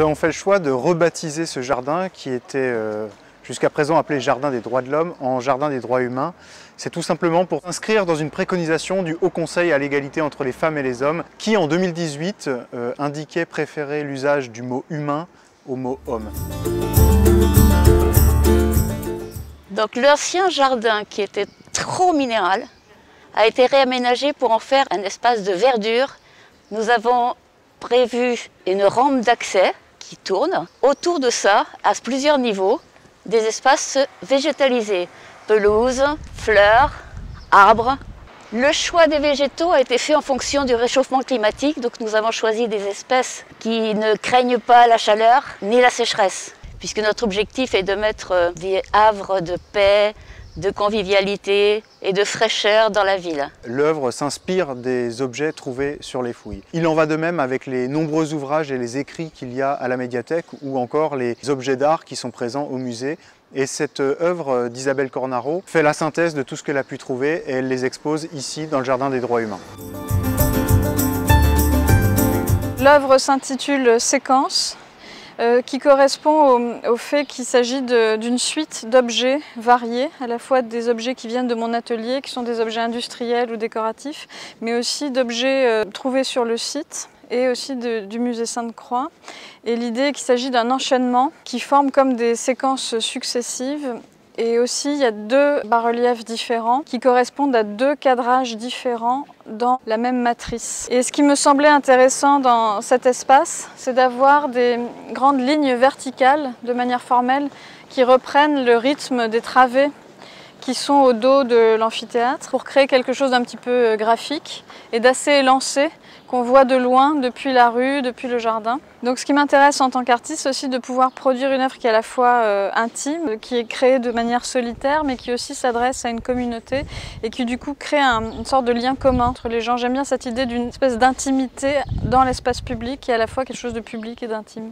avons fait le choix de rebaptiser ce jardin qui était jusqu'à présent appelé Jardin des droits de l'homme en Jardin des droits humains. C'est tout simplement pour s'inscrire dans une préconisation du Haut Conseil à l'égalité entre les femmes et les hommes qui en 2018 indiquait préférer l'usage du mot humain au mot homme. Donc l'ancien jardin qui était trop minéral a été réaménagé pour en faire un espace de verdure. Nous avons prévu une rampe d'accès qui tourne. Autour de ça, à plusieurs niveaux, des espaces végétalisés, pelouse, fleurs, arbres. Le choix des végétaux a été fait en fonction du réchauffement climatique, donc nous avons choisi des espèces qui ne craignent pas la chaleur ni la sécheresse, puisque notre objectif est de mettre des havres de paix, de convivialité et de fraîcheur dans la ville. L'œuvre s'inspire des objets trouvés sur les fouilles. Il en va de même avec les nombreux ouvrages et les écrits qu'il y a à la médiathèque ou encore les objets d'art qui sont présents au musée. Et cette œuvre d'Isabelle Cornaro fait la synthèse de tout ce qu'elle a pu trouver et elle les expose ici dans le Jardin des droits humains. L'œuvre s'intitule Séquence, qui correspond au fait qu'il s'agit d'une suite d'objets variés, à la fois des objets qui viennent de mon atelier, qui sont des objets industriels ou décoratifs, mais aussi d'objets trouvés sur le site et aussi du musée Sainte-Croix. Et l'idée est qu'il s'agit d'un enchaînement qui forme comme des séquences successives. Et aussi, il y a deux bas-reliefs différents qui correspondent à deux cadrages différents dans la même matrice. Et ce qui me semblait intéressant dans cet espace, c'est d'avoir des grandes lignes verticales, de manière formelle, qui reprennent le rythme des travées qui sont au dos de l'amphithéâtre pour créer quelque chose d'un petit peu graphique et d'assez élancé qu'on voit de loin depuis la rue, depuis le jardin. Donc ce qui m'intéresse en tant qu'artiste, c'est aussi de pouvoir produire une œuvre qui est à la fois intime, qui est créée de manière solitaire, mais qui aussi s'adresse à une communauté et qui du coup crée une sorte de lien commun entre les gens. J'aime bien cette idée d'une espèce d'intimité dans l'espace public qui est à la fois quelque chose de public et d'intime.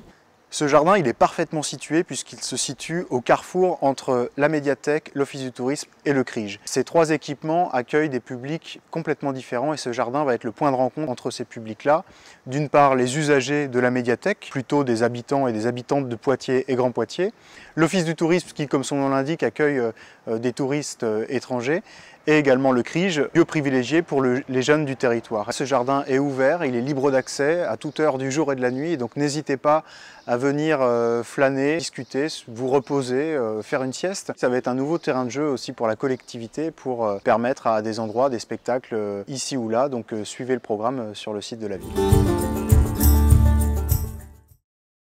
Ce jardin, il est parfaitement situé puisqu'il se situe au carrefour entre la médiathèque, l'office du tourisme et le CRIJ. Ces trois équipements accueillent des publics complètement différents et ce jardin va être le point de rencontre entre ces publics-là. D'une part, les usagers de la médiathèque, plutôt des habitants et des habitantes de Poitiers et Grand Poitiers. L'office du tourisme qui, comme son nom l'indique, accueille des touristes étrangers. Et également le CRIJ, lieu privilégié pour les jeunes du territoire. Ce jardin est ouvert, il est libre d'accès à toute heure du jour et de la nuit, donc n'hésitez pas à venir flâner, discuter, vous reposer, faire une sieste. Ça va être un nouveau terrain de jeu aussi pour la collectivité, pour permettre à des endroits, des spectacles ici ou là, donc suivez le programme sur le site de la ville.